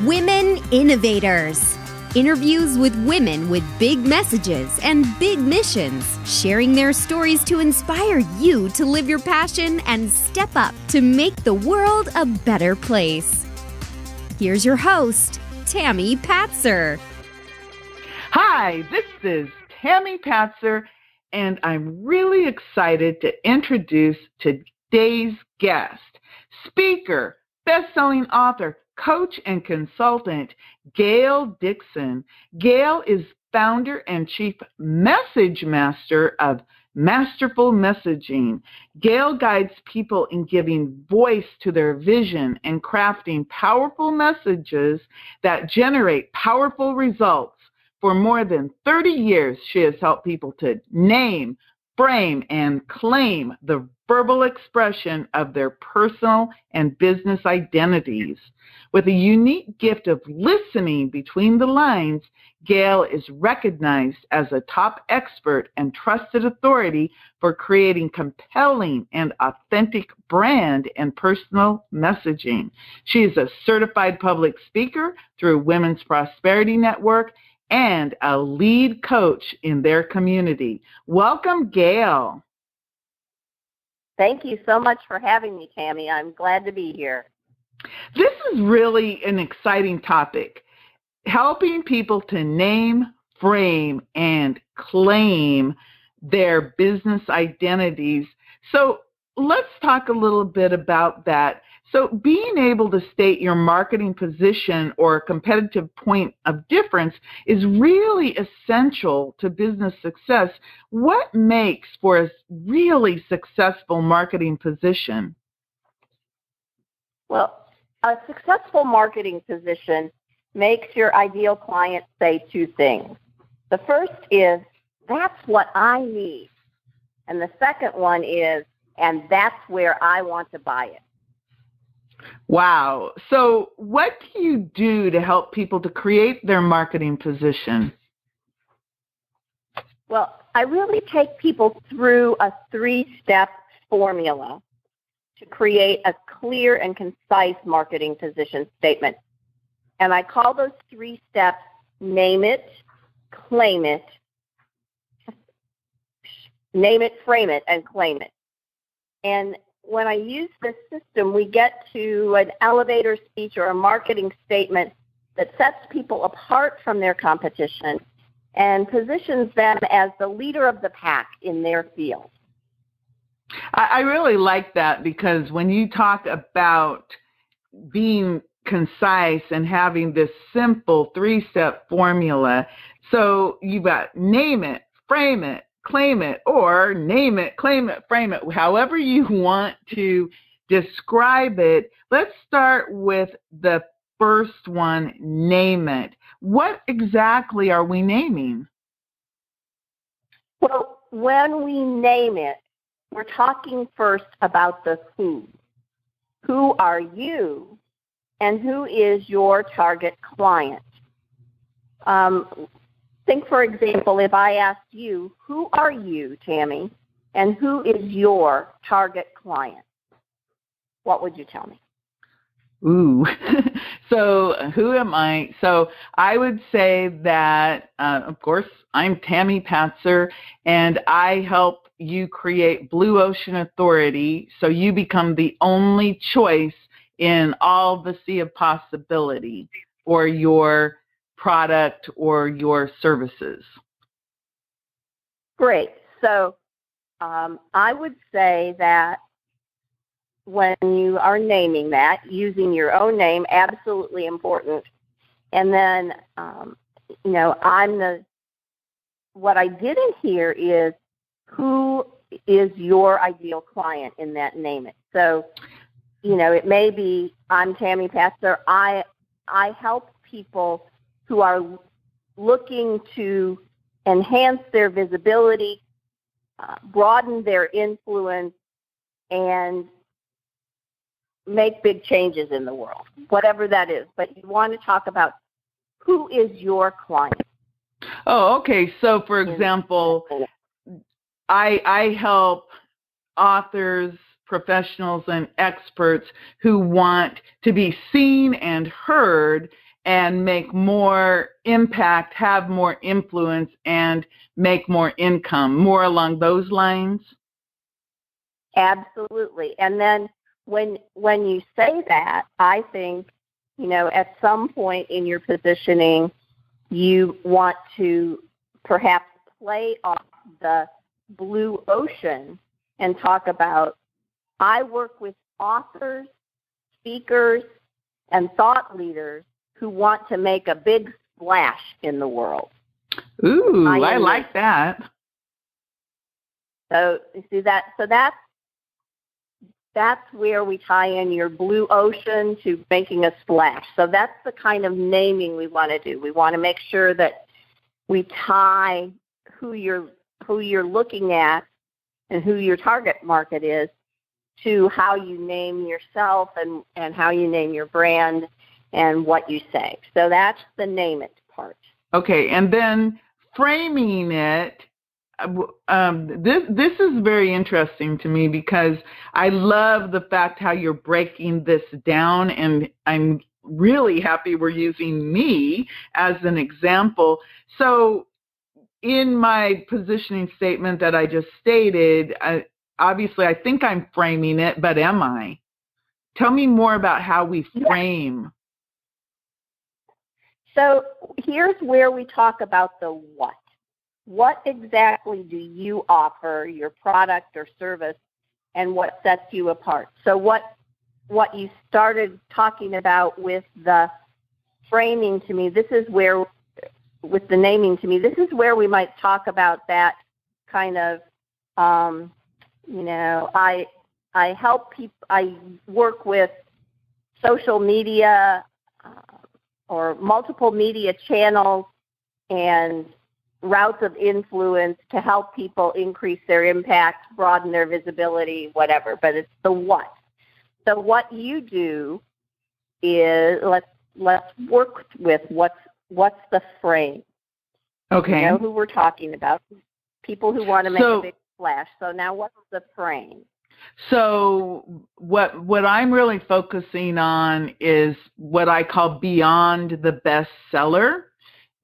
Women Innovators. Interviews with women with big messages and big missions, sharing their stories to inspire you to live your passion and step up to make the world a better place. Here's your host, Tammy Patzer. Hi, this is Tammy Patzer, and I'm really excited to introduce today's guest, speaker, best-selling author, coach, and consultant, GAIL DIXON. GAIL is founder and chief message master of Masterful Messaging. GAIL guides people in giving voice to their vision and crafting powerful messages that generate powerful results. For more than 30 years, she has helped people to name, frame, and claim the verbal expression of their personal and business identities. With a unique gift of listening between the lines, GAIL is recognized as a top expert and trusted authority for creating compelling and authentic brand and personal messaging. She is a certified public speaker through Women's Prosperity Network and a lead coach in their community. Welcome, GAIL. Thank you so much for having me, Tammy. I'm glad to be here. This is really an exciting topic, helping people to name, frame, and claim their business identities. So let's talk a little bit about that. So being able to state your marketing position or competitive point of difference is really essential to business success. What makes for a really successful marketing position? Well, a successful marketing position makes your ideal client say two things. The first is, that's what I need. And the second one is, and that's where I want to buy it. Wow. So what do you do to help people to create their marketing position? Well, I really take people through a 3-step formula to create a clear and concise marketing position statement. And I call those 3 steps: name it, claim it, frame it, and claim it. And when I use this system, we get to an elevator speech or a marketing statement that sets people apart from their competition and positions them as the leader of the pack in their field. I really like that, because when you talk about being concise and having this simple 3-step formula, so you've got name it, frame it, claim it, or name it, claim it, frame it, however you want to describe it. Let's start with the first one, name it. What exactly are we naming? Well, when we name it, we're talking first about the who. Who are you, and who is your target client? Think, for example, if I asked you, who are you, Tammy, and who is your target client? What would you tell me? Ooh, so who am I? So I would say that, of course, I'm Tammy Patzer, and I help you create Blue Ocean Authority so you become the only choice in all the sea of possibility for your product or your services. Great. So I would say that when you are naming that, using your own name, absolutely important. And then, what I didn't hear is, who is your ideal client in that name it. So, it may be, I'm Tammy Patzer. I help people who are looking to enhance their visibility, broaden their influence, and make big changes in the world, whatever that is. But you want to talk about who is your client. Oh, okay. So, for example, I help authors professionals and experts who want to be seen and heard and make more impact, have more influence, and make more income, more along those lines? Absolutely. And then when you say that, I think, at some point in your positioning, you want to perhaps play off the blue ocean and talk about, I work with authors, speakers, and thought leaders who want to make a big splash in the world. Ooh, I like that. So you see that? So that's where we tie in your blue ocean to making a splash. So that's the kind of naming we want to do. We want to make sure that we tie who you're looking at and who your target market is to how you name yourself and how you name your brand and what you say. So that's the name it part. Okay, and then framing it. This is very interesting to me because I love the fact how you're breaking this down, and I'm really happy we're using me as an example. So in my positioning statement that I just stated, obviously I think I'm framing it, but am I? Tell me more about how we frame. So here's where we talk about the what. What exactly do you offer, your product or service, and what sets you apart? So what you started talking about with the framing to me, this is where, with the naming to me, this is where we might talk about that kind of, I help people, I work with social media or multiple media channels and routes of influence to help people increase their impact, broaden their visibility, whatever. But it's the what. So what you do is let's work with what's the frame. Okay. You know who we're talking about. People who want to make a big splash. So now what's the frame? So what I'm really focusing on is what I call beyond the bestseller,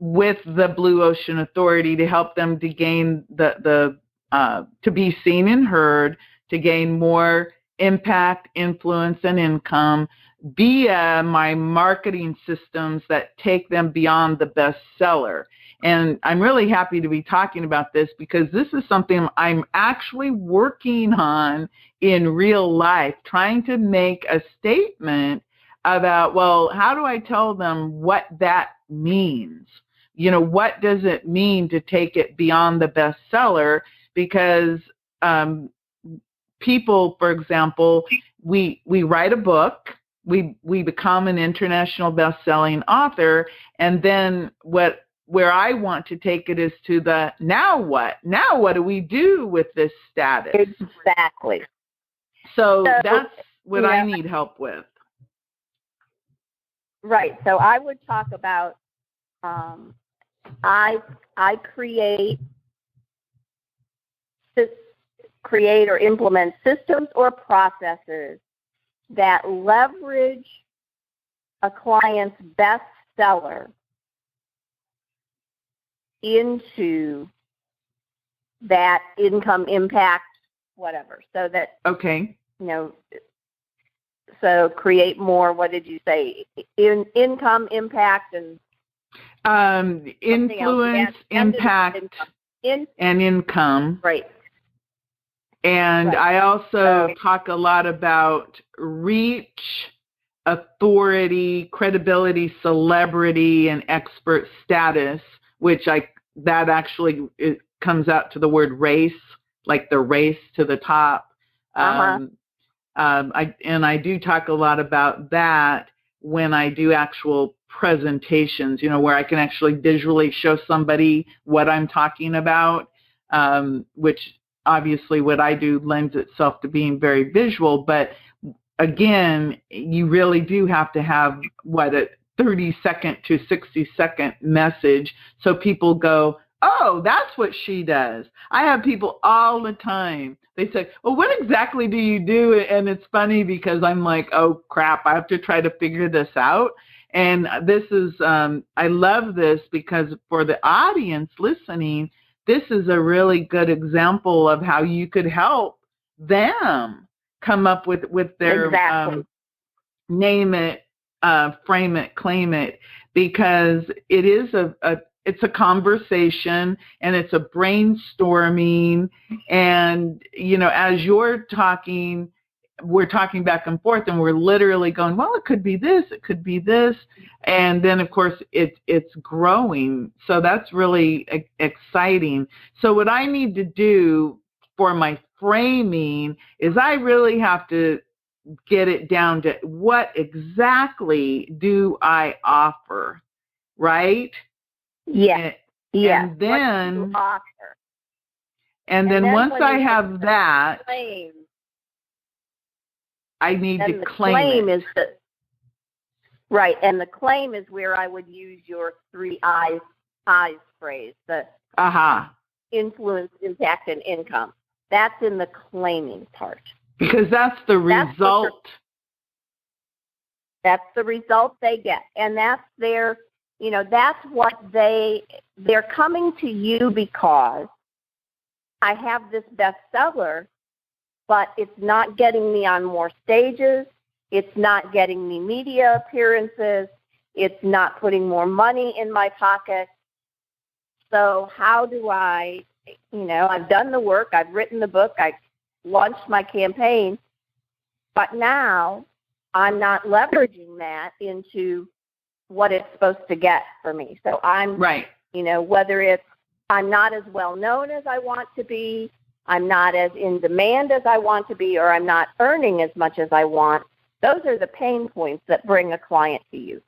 with the Blue Ocean Authority to help them to gain to be seen and heard, to gain more impact, influence, and income via my marketing systems that take them beyond the bestseller. And I'm really happy to be talking about this because this is something I'm actually working on in real life, trying to make a statement about, well, how do I tell them what that means? What does it mean to take it beyond the bestseller? Because people, for example, we write a book, we become an international best-selling author, and then where I want to take it is to the now what? Now what do we do with this status? Exactly. So that's what I need help with. Right. So I would talk about I create or implement systems or processes that leverage a client's bestseller into that income, impact, whatever. So that, so create more, what did you say? Income, impact, and influence, impact, and income. Right. And I also talk a lot about reach, authority, credibility, celebrity, and expert status, which that actually it comes out to the word race, like the race to the top. I do talk a lot about that when I do actual presentations, where I can actually visually show somebody what I'm talking about, which obviously what I do lends itself to being very visual. But again, you really do have to have a 30-second to 60-second message so people go, oh, that's what she does. I have people all the time. They say, well, what exactly do you do? And it's funny because I'm like, oh, crap, I have to try to figure this out. And this is, I love this because for the audience listening, this is a really good example of how you could help them come up with their exactly. Name it, frame it, claim it, because it is it's a conversation and it's a brainstorming. And, you know, as you're talking, we're talking back and forth and we're literally going, well, it could be this, it could be this. And then, of course, it's growing. So that's really exciting. So what I need to do for my framing is I really have to get it down to what exactly do I offer, right? Yes. Yes. And then, what do you offer? And then once I have that, claim, I need to claim it. Right, and the claim is where I would use your 3 I's phrase, the influence, impact, and income. That's in the claiming part. Because that's the result. That's the result they get. And that's their, you know, that's what they're coming to you because I have this bestseller, but it's not getting me on more stages. It's not getting me media appearances. It's not putting more money in my pocket. So how do I, you know, I've done the work. I've written the book. I launched my campaign. But now I'm not leveraging that into what it's supposed to get for me. So I'm, right. You know, whether it's I'm not as well known as I want to be, I'm not as in demand as I want to be, or I'm not earning as much as I want. Those are the pain points that bring a client to you.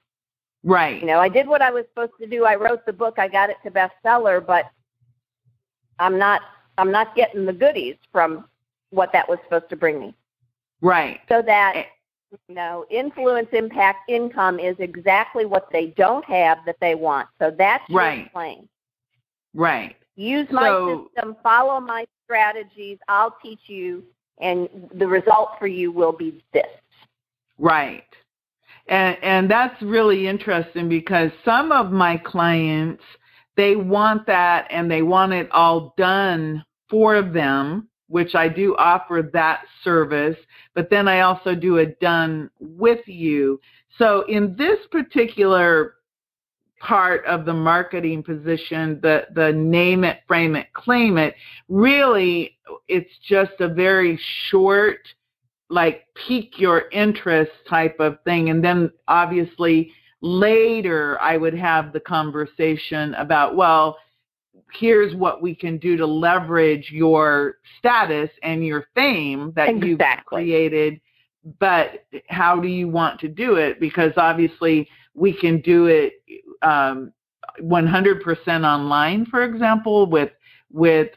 Right. You know, I did what I was supposed to do. I wrote the book. I got it to bestseller, but I'm not getting the goodies from what that was supposed to bring me. Right. So that, you know, influence, impact, income is exactly what they don't have that they want. So that's your claim. Right. Use my system, follow my strategies, I'll teach you, and the result for you will be this. Right. And that's really interesting because some of my clients, they want that and they want it all done for them, which I do offer that service, but then I also do it done with you. So in this particular part of the marketing position, the name it, frame it, claim it, really it's just a very short, like pique your interest type of thing. And then obviously later I would have the conversation about, well, here's what we can do to leverage your status and your fame that you've created, but how do you want to do it? Because obviously we can do it 100% online, for example, with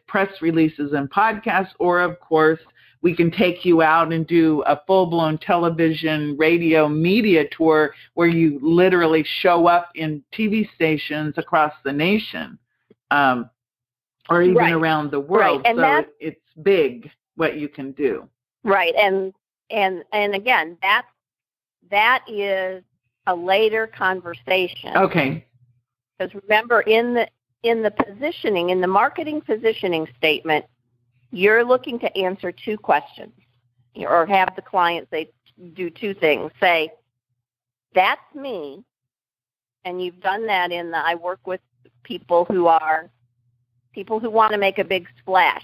press releases and podcasts, or of course, we can take you out and do a full-blown television, radio, media tour where you literally show up in TV stations across the nation, or even around the world. Right. And so it's big what you can do. Right. And again, that is a later conversation. Okay. Because remember, in the positioning, in the marketing positioning statement, you're looking to answer 2 questions, or have the client say, do 2 things. Say, that's me, and you've done that I work with people who want to make a big splash.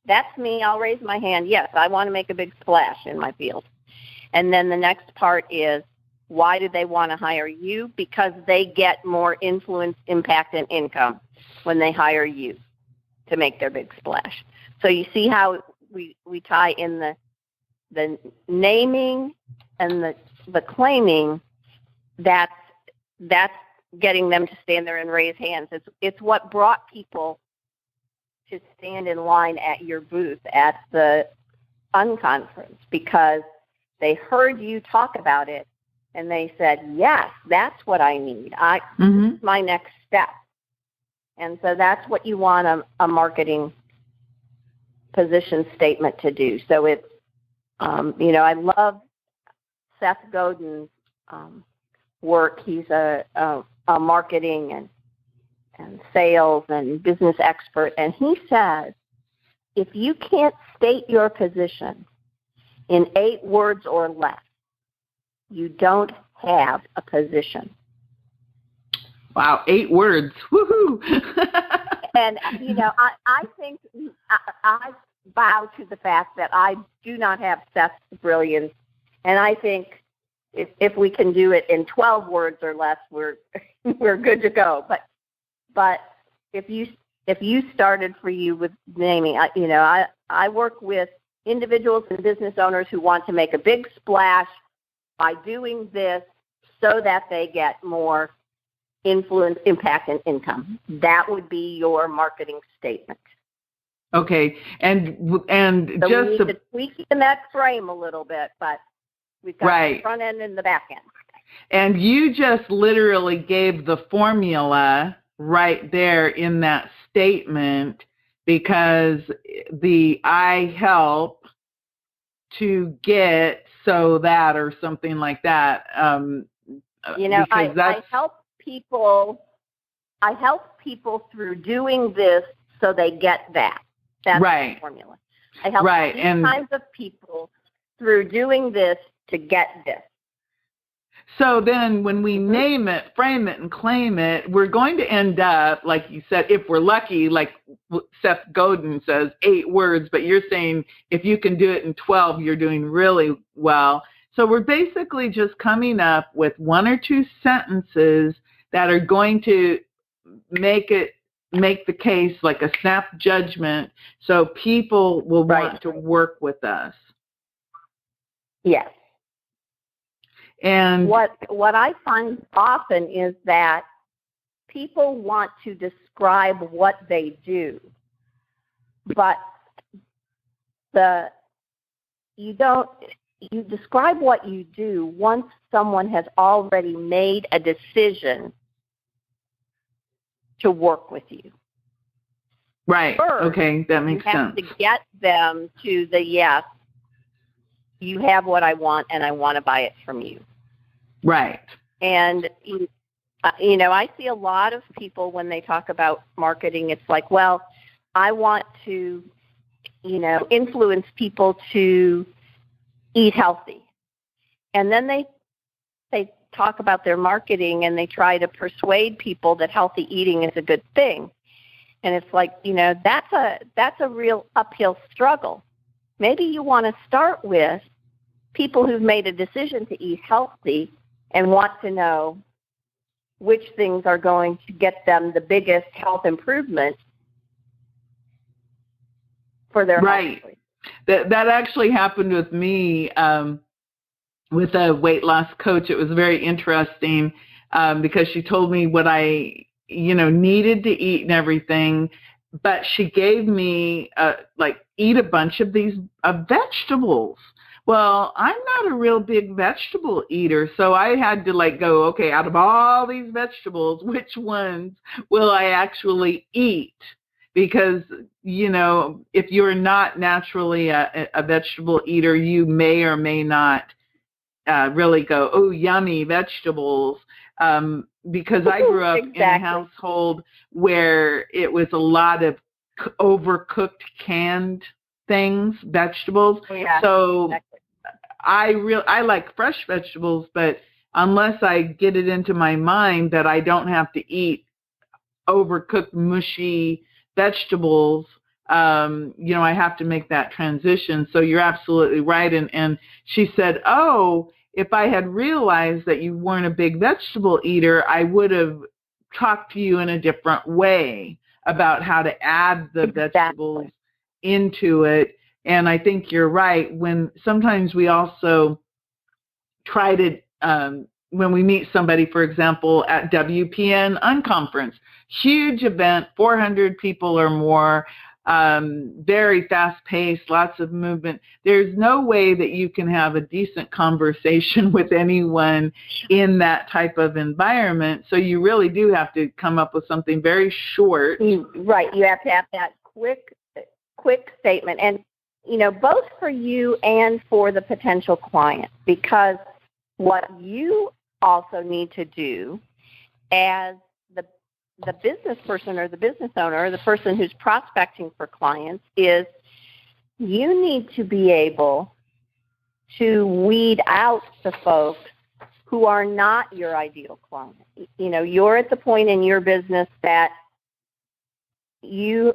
That's me. I'll raise my hand. Yes, I want to make a big splash in my field. And then the next part is, why do they want to hire you? Because they get more influence, impact, and income when they hire you to make their big splash. So you see how we tie in the naming and the claiming. That's getting them to stand there and raise hands. It's what brought people to stand in line at your booth at the unconference, because they heard you talk about it and they said, yes, that's what I need. This is my next step. And so that's what you want a marketing position statement to do. So it's, I love Seth Godin's work. He's a marketing and sales and business expert. And he says, if you can't state your position in 8 words or less, you don't have a position. Wow, 8 words. Woohoo! And, I think I bow to the fact that I do not have Seth's brilliance. And I think if we can do it in 12 words or less, we're good to go. But if you started for you with naming, I work with individuals and business owners who want to make a big splash by doing this so that they get more influence, impact, and income. That would be your marketing statement. Okay, and so just we need to tweak in that frame a little bit, but we've got the front end and the back end. And you just literally gave the formula right there in that statement, because I help to get so that or something like that. I help people through doing this so they get that. That's the formula. I help these kinds of people through doing this to get this. So then when we name it, frame it, and claim it, we're going to end up, like you said, if we're lucky, like Seth Godin says, 8 words, but you're saying if you can do it in 12, you're doing really well. So we're basically just coming up with 1 or 2 sentences that are going to make the case like a snap judgment, so people will want to work with us. Yes. And what I find often is that people want to describe what they do, but you describe what you do once someone has already made a decision to work with you. Right. First, okay, that makes sense. You have to get them to the yes, you have what I want and I want to buy it from you. Right. And, I see a lot of people when they talk about marketing, it's like, well, I want to, influence people to eat healthy. And then they talk about their marketing and they try to persuade people that healthy eating is a good thing. And it's like, that's a real uphill struggle. Maybe you want to start with people who've made a decision to eat healthy and want to know which things are going to get them the biggest health improvement for their health. That actually happened with me with a weight loss coach. It was very interesting because she told me what I needed to eat and everything, but she gave me eat a bunch of these vegetables. Well, I'm not a real big vegetable eater, so I had to go, okay, out of all these vegetables, which ones will I actually eat? Because, if you're not naturally a vegetable eater, you may or may not really go, oh, yummy vegetables. Because I grew up in a household where it was a lot of overcooked canned things, vegetables. So I like fresh vegetables, but unless I get it into my mind that I don't have to eat overcooked, mushy vegetables, I have to make that transition. So you're absolutely right. And she said, oh, if I had realized that you weren't a big vegetable eater, I would have talked to you in a different way about how to add the vegetables into it. And I think you're right. When sometimes we also try to, when we meet somebody, for example, at WPN Unconference, huge event, 400 people or more, very fast-paced, lots of movement. There's no way that you can have a decent conversation with anyone in that type of environment. So you really do have to come up with something very short. Right. You have to have that quick statement. And, both for you and for the potential client, because what you also need to do as the business person or the business owner or the person who's prospecting for clients is you need to be able to weed out the folks who are not your ideal client. You're at the point in your business that you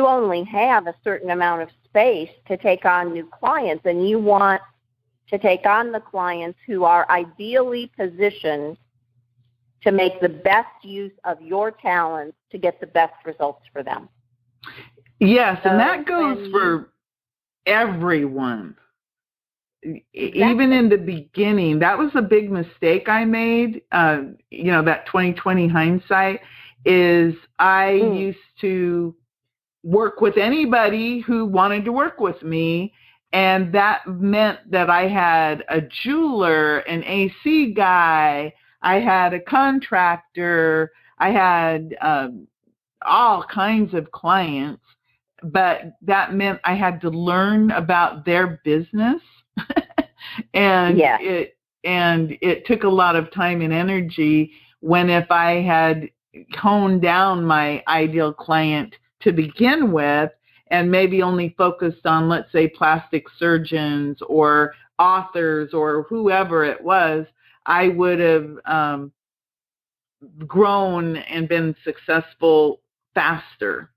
only have a certain amount of space to take on new clients, and you want to take on the clients who are ideally positioned to make the best use of your talents to get the best results for them. Yes, and that goes for everyone. Exactly. Even in the beginning, that was a big mistake I made. That 2020 hindsight is I used to work with anybody who wanted to work with me. And that meant that I had a jeweler, an AC guy, I had a contractor, I had all kinds of clients, but that meant I had to learn about their business. And it took a lot of time and energy when if I had honed down my ideal client to begin with and maybe only focused on, let's say, plastic surgeons or authors or whoever it was, I would have grown and been successful faster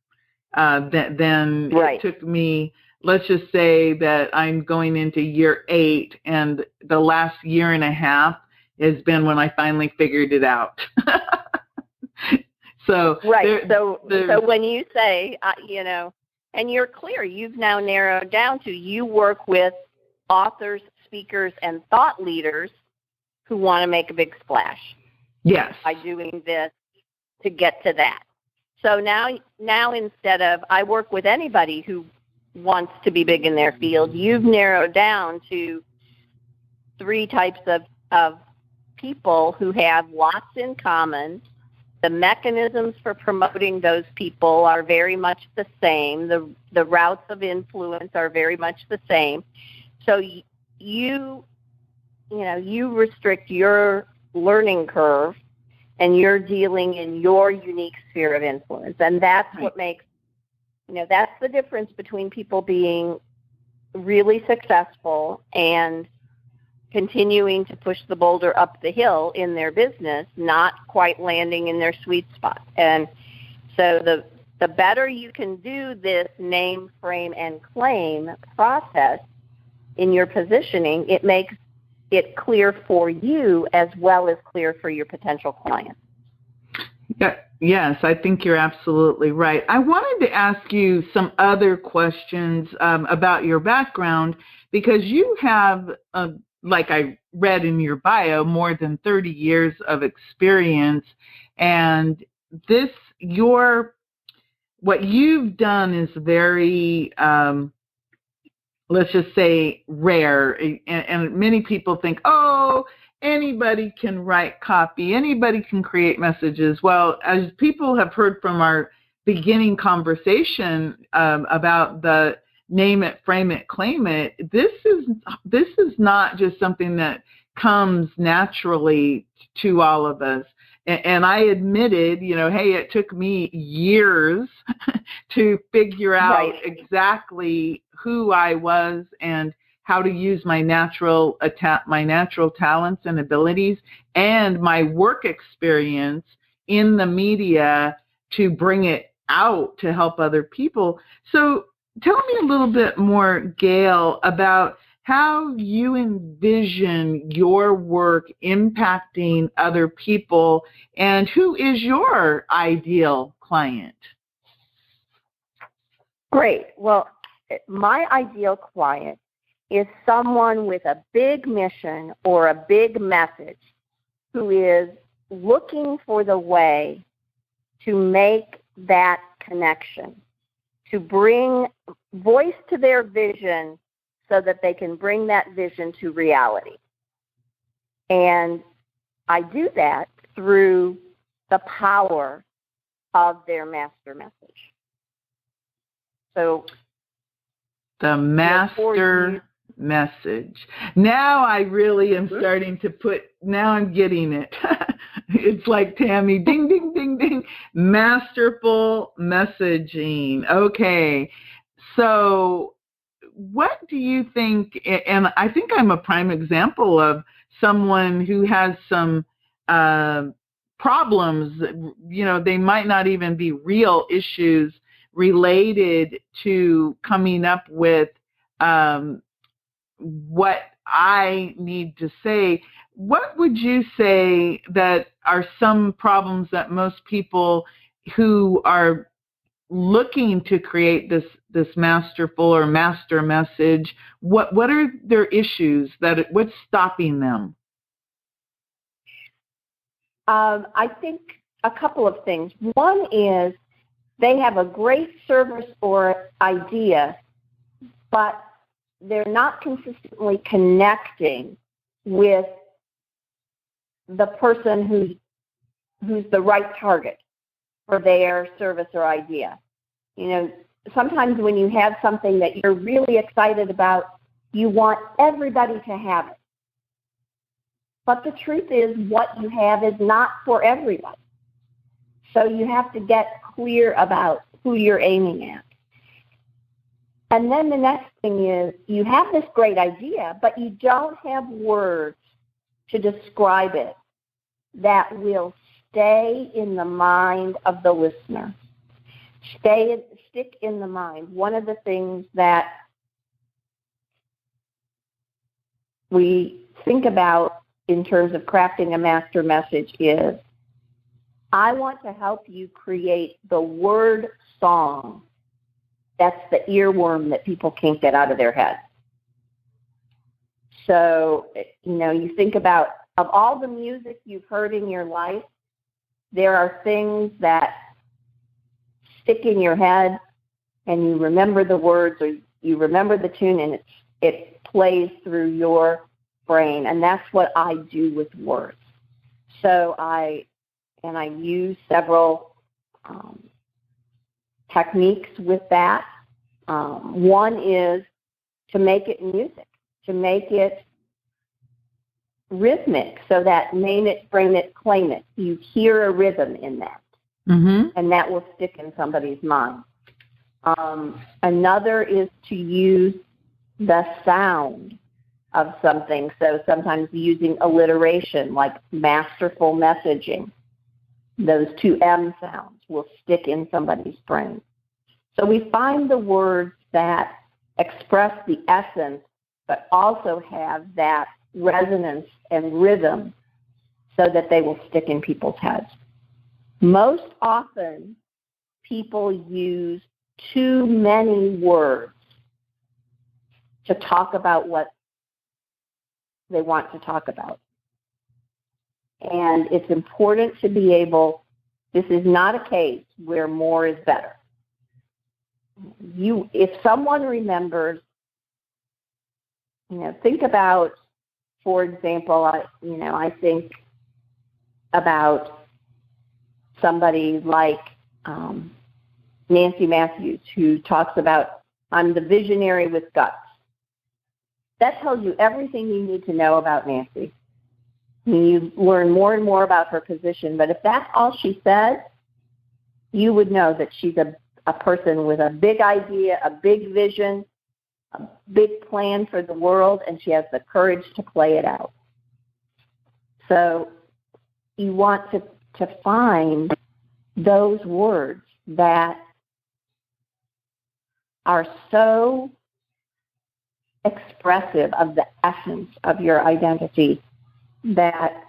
than it took me. Let's just say that I'm going into year 8, and the last year and a half has been when I finally figured it out. So when you say, and you're clear, you've now narrowed down to you work with authors, speakers, and thought leaders who want to make a big splash. Yes. By doing this to get to that. So now instead of I work with anybody who wants to be big in their field, you've narrowed down to 3 types of people who have lots in common. The mechanisms for promoting those people are very much the same. The routes of influence are very much the same. So you restrict your learning curve, and you're dealing in your unique sphere of influence. And that's what makes, that's the difference between people being really successful and continuing to push the boulder up the hill in their business, not quite landing in their sweet spot. And so the better you can do this name, frame, and claim process in your positioning, it makes it clear for you as well as clear for your potential clients. Yes, I think you're absolutely right. I wanted to ask you some other questions about your background, because you have, like I read in your bio, more than 30 years of experience, and what you've done is very let's just say rare, and many people think, oh, anybody can write copy, anybody can create messages. Well, as people have heard from our beginning conversation about the name it, frame it, claim it, this is not just something that comes naturally to all of us. And I admitted, hey, it took me years to figure out exactly who I was and how to use my natural talents and abilities and my work experience in the media to bring it out to help other people. So tell me a little bit more, Gail, about how you envision your work impacting other people, and who is your ideal client? Great. Well, my ideal client is someone with a big mission or a big message who is looking for the way to make that connection, to bring voice to their vision so that they can bring that vision to reality. And I do that through the power of their master message. So the master message. Now I really am starting to now I'm getting it. It's like Tammy, ding, ding, ding, ding. Masterful messaging. Okay. So what do you think, and I think I'm a prime example of someone who has some problems, they might not even be real issues related to coming up with what I need to say. What would you say that are some problems that most people who are looking to create this masterful or master message, what are their issues? What's stopping them? I think a couple of things. One is they have a great service or idea, but they're not consistently connecting with the person who's the right target for their service or idea. Sometimes when you have something that you're really excited about, you want everybody to have it. But the truth is what you have is not for everybody. So you have to get clear about who you're aiming at. And then the next thing is you have this great idea, but you don't have words to describe it that will stay in the mind of the listener. Stick in the mind. One of the things that we think about in terms of crafting a master message is, I want to help you create the word song that's the earworm that people can't get out of their head. So, you think about, of all the music you've heard in your life, there are things that stick in your head and you remember the words or you remember the tune and it plays through your brain. And that's what I do with words. So I use several techniques with that. One is to make it music, to make it rhythmic, so that name it, frame it, claim it. You hear a rhythm in that, and that will stick in somebody's mind. Another is to use the sound of something. So sometimes using alliteration, like masterful messaging. Those two M sounds will stick in somebody's brain. So we find the words that express the essence, but also have that resonance and rhythm so that they will stick in people's heads. Most often, people use too many words to talk about what they want to talk about. And it's important to be able, this is not a case where more is better. If someone remembers, think about, for example, I think about somebody like Nancy Matthews, who talks about, I'm the visionary with guts. That tells you everything you need to know about Nancy. You learn more and more about her position, but if that's all she said, you would know that she's a person with a big idea, a big vision, a big plan for the world, and she has the courage to play it out. So you want to find those words that are so expressive of the essence of your identity that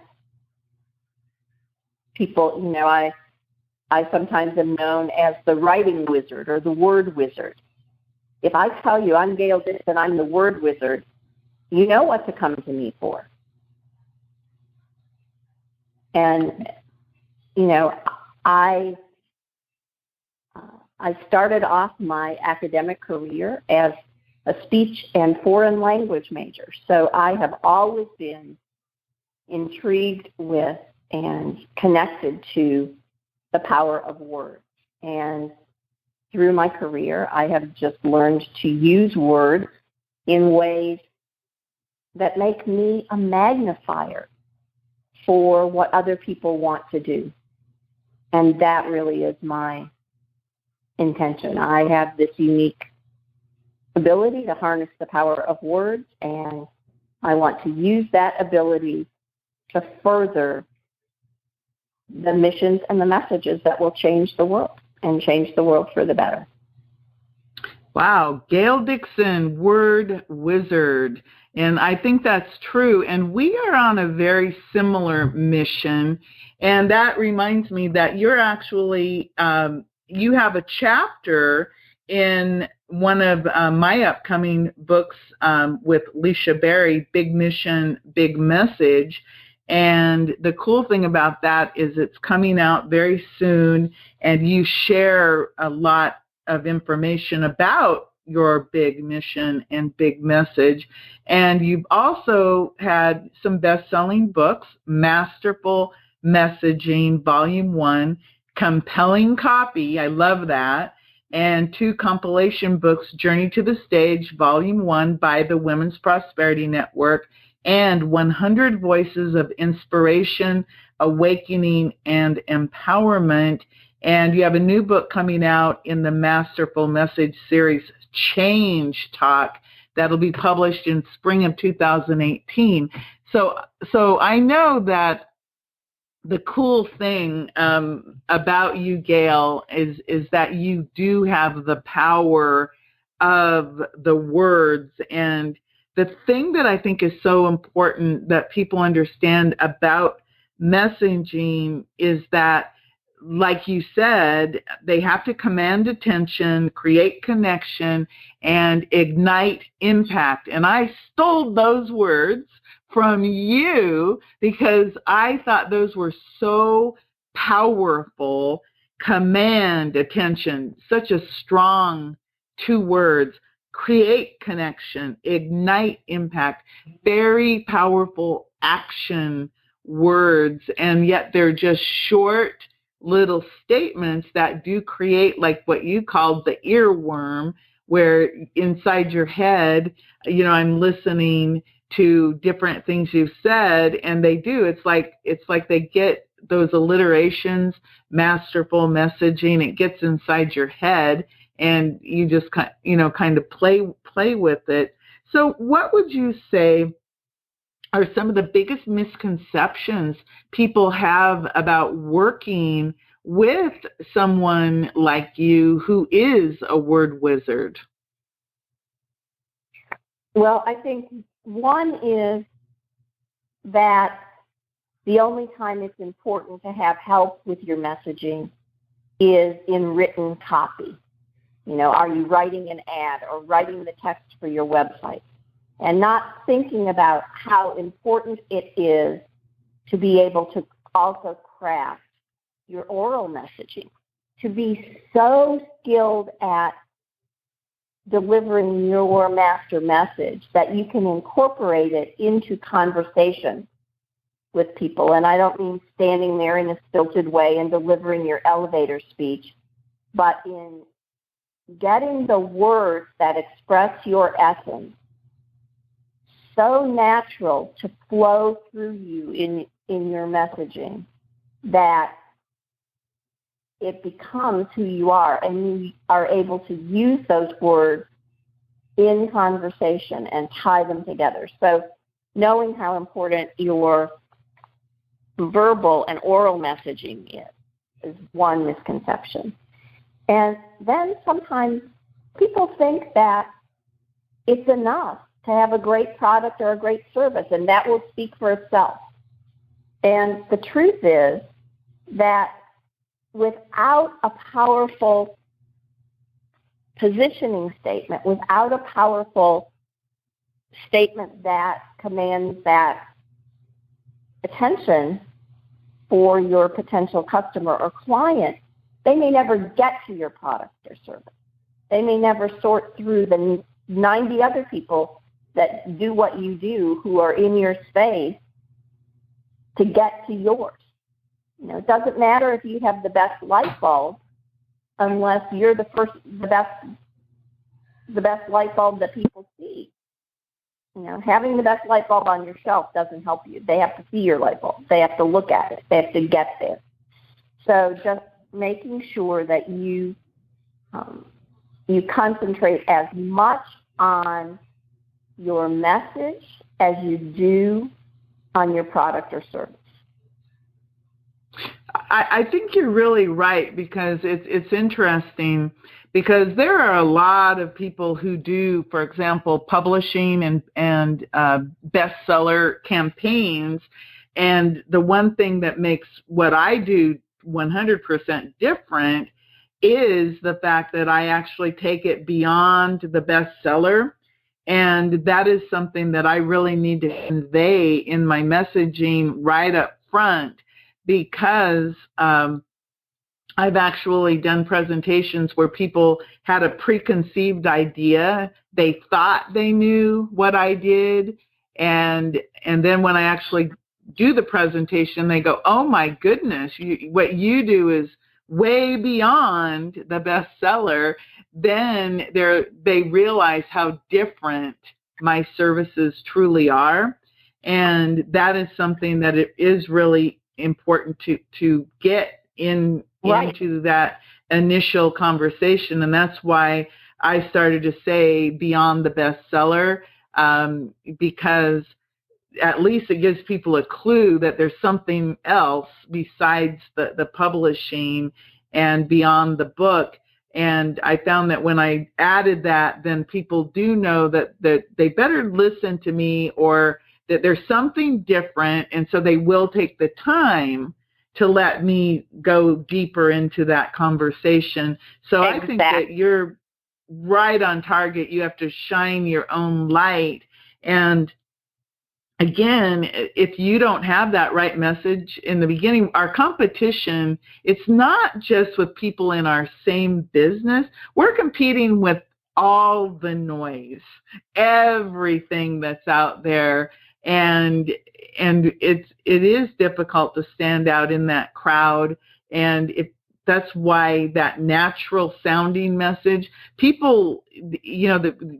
people, I sometimes am known as the writing wizard or the word wizard. If I tell you I'm GAIL DIXON, I'm the word wizard, you know what to come to me for. And, I started off my academic career as a speech and foreign language major. So I have always been intrigued with and connected to the power of words. And through my career, I have just learned to use words in ways that make me a magnifier for what other people want to do. And that really is my intention. I have this unique ability to harness the power of words, and I want to use that ability to further the missions and the messages that will change the world and change the world for the better. Wow, GAIL DIXON, word wizard. And I think that's true. And we are on a very similar mission. And that reminds me that you're actually, you have a chapter in one of my upcoming books with Leisha Berry, Big Mission, Big Message. And the cool thing about that is it's coming out very soon, and you share a lot of information about your big mission and big message. And you've also had some best-selling books, Masterful Messaging, Volume 1, Compelling Copy, I love that, and 2 compilation books, Journey to the Stage, Volume 1 by the Women's Prosperity Network, and 100 Voices of Inspiration, Awakening, and Empowerment. And you have a new book coming out in the Masterful Message series, Change Talk, that'll be published in spring of 2018. So I know that the cool thing about you, GAIL, is that you do have the power of the words. And the thing that I think is so important that people understand about messaging is that, like you said, they have to command attention, create connection, and ignite impact. And I stole those words from you because I thought those were so powerful. Command attention, such a strong 2 words. Create connection, ignite impact, very powerful action words, and yet they're just short little statements that do create, like what you called the earworm, where inside your head, I'm listening to different things you've said, and they do. It's like they get those alliterations, masterful messaging. It gets inside your head, and you just kind of play with it. So, what would you say are some of the biggest misconceptions people have about working with someone like you who is a word wizard? Well, I think one is that the only time it's important to have help with your messaging is in written copy. Are you writing an ad or writing the text for your website? And not thinking about how important it is to be able to also craft your oral messaging, to be so skilled at delivering your master message that you can incorporate it into conversation with people. And I don't mean standing there in a stilted way and delivering your elevator speech, but in getting the words that express your essence so natural to flow through you in your messaging that it becomes who you are, and you are able to use those words in conversation and tie them together. So knowing how important your verbal and oral messaging is one misconception. And then sometimes people think that it's enough to have a great product or a great service, and that will speak for itself. And the truth is that without a powerful positioning statement, without a powerful statement that commands that attention for your potential customer or client, they may never get to your product or service. They may never sort through the 90 other people that do what you do who are in your space to get to yours. You know, it doesn't matter if you have the best light bulb unless you're the best light bulb that people see. You know, having the best light bulb on your shelf doesn't help you. They have to see your light bulb. They have to look at it. They have to get there. So just making sure that you concentrate as much on your message as you do on your product or service. I think you're really right, because it's interesting, because there are a lot of people who do, for example, publishing and bestseller campaigns. And the one thing that makes what I do 100% different is the fact that I actually take it beyond the bestseller. And that is something that I really need to convey in my messaging right up front, because I've actually done presentations where people had a preconceived idea. They thought they knew what I did. And then when I actually do the presentation, they go, oh my goodness, what you do is way beyond the bestseller. Then they realize how different my services truly are. And that is something that it is really important to get into that initial conversation. And that's why I started to say beyond the bestseller, because at least it gives people a clue that there's something else besides the publishing and beyond the book. And I found that when I added that, then people do know that they better listen to me, or that there's something different. And so they will take the time to let me go deeper into that conversation. So exactly. I think that you're right on target. You have to shine your own light. And again, if you don't have that right message in the beginning, our competition, it's not just with people in our same business. We're competing with all the noise, everything that's out there. And it is difficult to stand out in that crowd. And that's why that natural sounding message, people,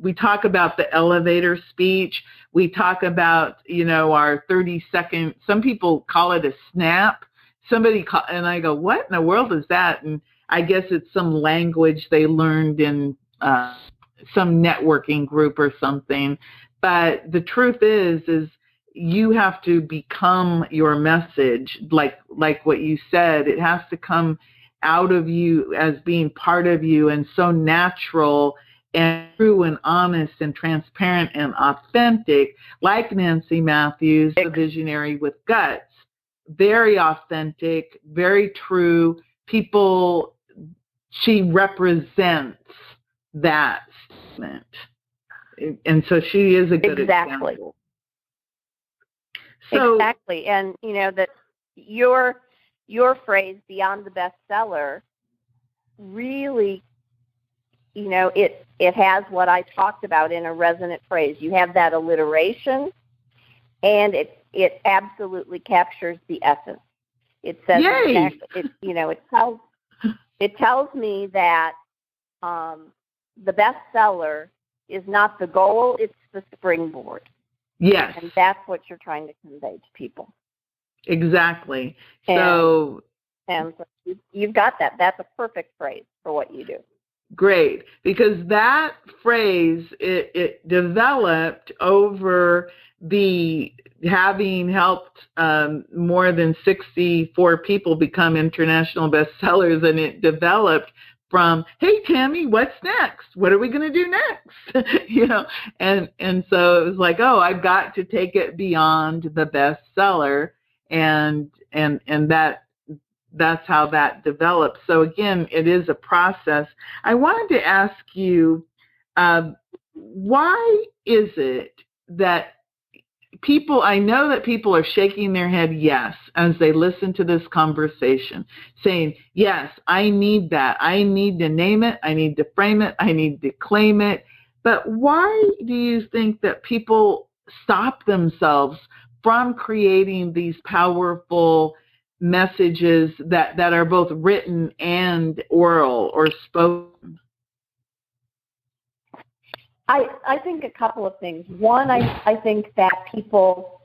we talk about the elevator speech. We talk about, our 30-second, some people call it a snap. And I go, what in the world is that? And I guess it's some language they learned in some networking group or something. But the truth is you have to become your message, like what you said. It has to come out of you as being part of you, and so natural and true and honest and transparent and authentic, like Nancy Matthews, the visionary with guts. Very authentic, very true. She represents that statement. And so she is a good example. So, exactly. And, that your phrase, beyond the bestseller, really, it has what I talked about in a resonant phrase. You have that alliteration, and it absolutely captures the essence. It says, it tells me that the bestseller is not the goal, it's the springboard. Yes. And that's what you're trying to convey to people. Exactly. And so you've got that. That's a perfect phrase for what you do. Great. Because that phrase, it developed over having helped more than 64 people become international bestsellers, and it developed from, hey, Tammy, what's next? What are we going to do next? And so it was like, oh, I've got to take it beyond the bestseller, and that's how that develops. So again, it is a process. I wanted to ask you, why is it that I know that people are shaking their head yes as they listen to this conversation, saying, yes, I need that. I need to name it. I need to frame it. I need to claim it. But why do you think that people stop themselves from creating these powerful messages that are both written and oral or spoken? I think a couple of things. One, I think that people,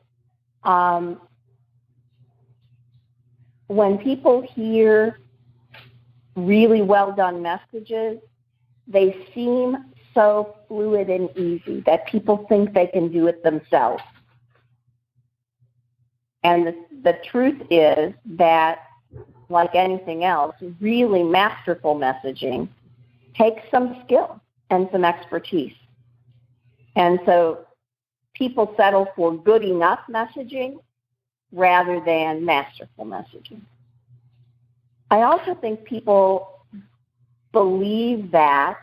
when people hear really well done messages, they seem so fluid and easy that people think they can do it themselves. And the truth is that, like anything else, really masterful messaging takes some skill and some expertise. And so people settle for good enough messaging rather than masterful messaging. I also think people believe that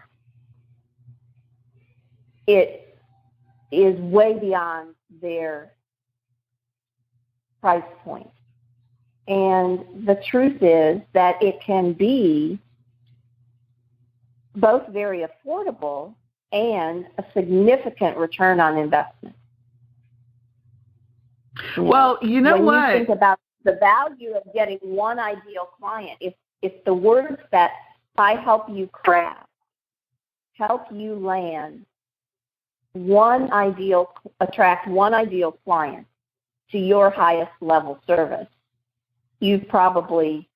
it is way beyond their price point. And the truth is that it can be both very affordable and a significant return on investment. Well, you know what? When you think about the value of getting one ideal client, if the words that I help you craft, help you land attract one ideal client to your highest level service, you've probably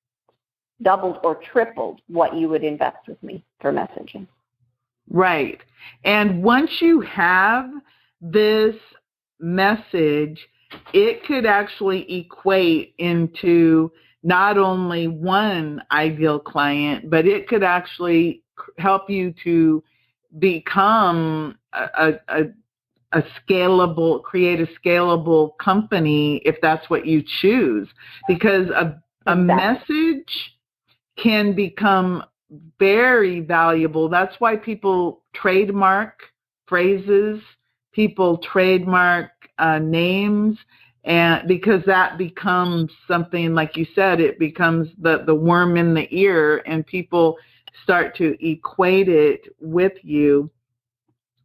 doubled or tripled what you would invest with me for messaging. Right. And once you have this message, it could actually equate into not only one ideal client, but it could actually help you to become create a scalable company if that's what you choose. Because a message can become very valuable. That's why people trademark phrases, people trademark names, and because that becomes something, like you said, it becomes the worm in the ear, and people start to equate it with you.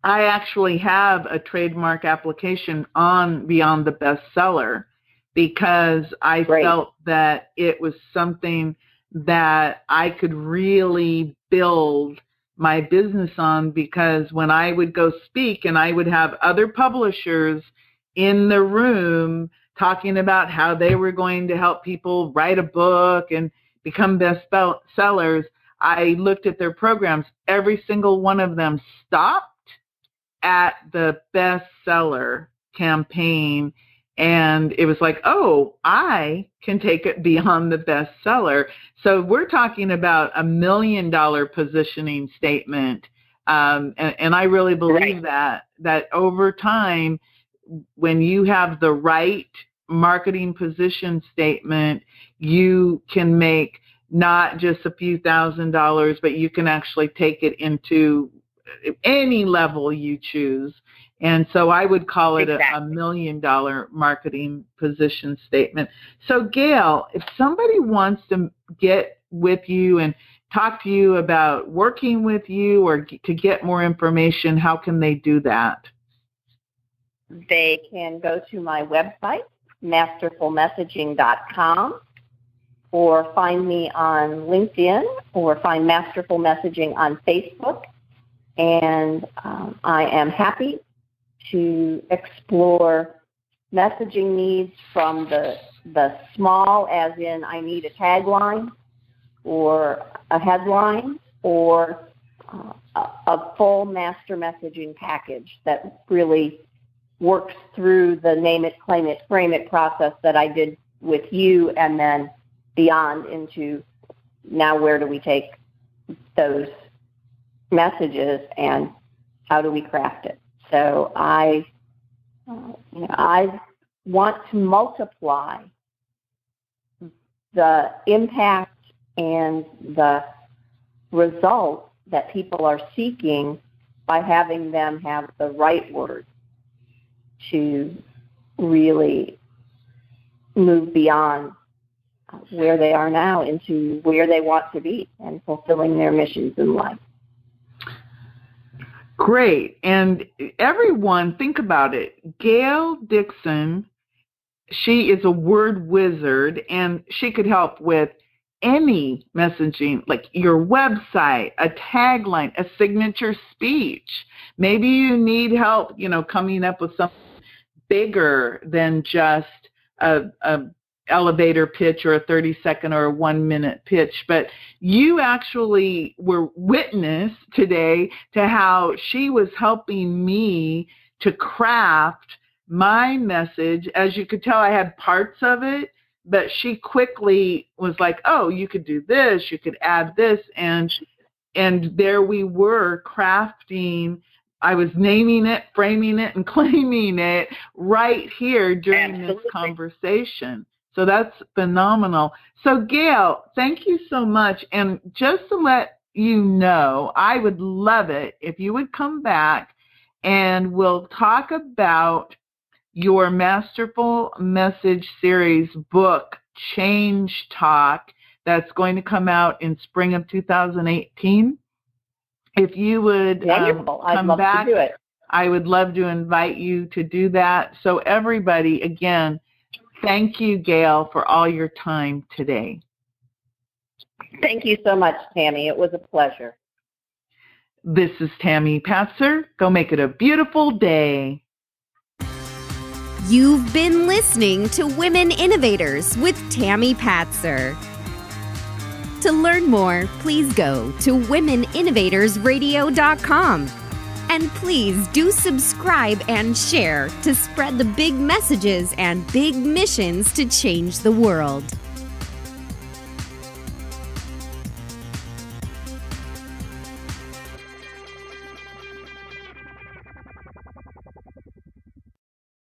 I actually have a trademark application on Beyond the Bestseller because I felt that it was something that I could really build my business on, because when I would go speak and I would have other publishers in the room talking about how they were going to help people write a book and become bestsellers, I looked at their programs. Every single one of them stopped at the bestseller campaign. And it was like, oh, I can take it beyond the bestseller. So we're talking about $1 million positioning statement. And I really believe that over time, when you have the right marketing position statement, you can make not just a few $1,000s, but you can actually take it into any level you choose. And so I would call it a $1 million marketing position statement. So Gail, if somebody wants to get with you and talk to you about working with you or to get more information, how can they do that? They can go to my website, masterfulmessaging.com, or find me on LinkedIn, or find Masterful Messaging on Facebook. And I am happy to explore messaging needs from the small, as in I need a tagline or a headline, or a full master messaging package that really works through the name it, claim it, frame it process that I did with you, and then beyond into now where do we take those messages and how do we craft it. So I want to multiply the impact and the result that people are seeking by having them have the right words to really move beyond where they are now into where they want to be and fulfilling their missions in life. Great. And everyone, think about it. GAIL Dixon, she is a word wizard, and she could help with any messaging, like your website, a tagline, a signature speech. Maybe you need help, coming up with something bigger than just a elevator pitch or a 30-second or a 1-minute pitch. But you actually were witness today to how she was helping me to craft my message. As you could tell, I had parts of it, but she quickly was like, oh, you could do this, you could add this, and there we were crafting. I was naming it, framing it, and claiming it right here during this conversation. So that's phenomenal. So GAIL, thank you so much. And just to let you know, I would love it if you would come back and we'll talk about your Masterful Message Series book, Change Talk, that's going to come out in spring of 2018. If you would come back, to do it. I would love to invite you to do that. So everybody, again, thank you, GAIL, for all your time today. Thank you so much, Tammy. It was a pleasure. This is Tammy Patzer. Go make it a beautiful day. You've been listening to Women Innovators with Tammy Patzer. To learn more, please go to womeninnovatorsradio.com. And please do subscribe and share to spread the big messages and big missions to change the world.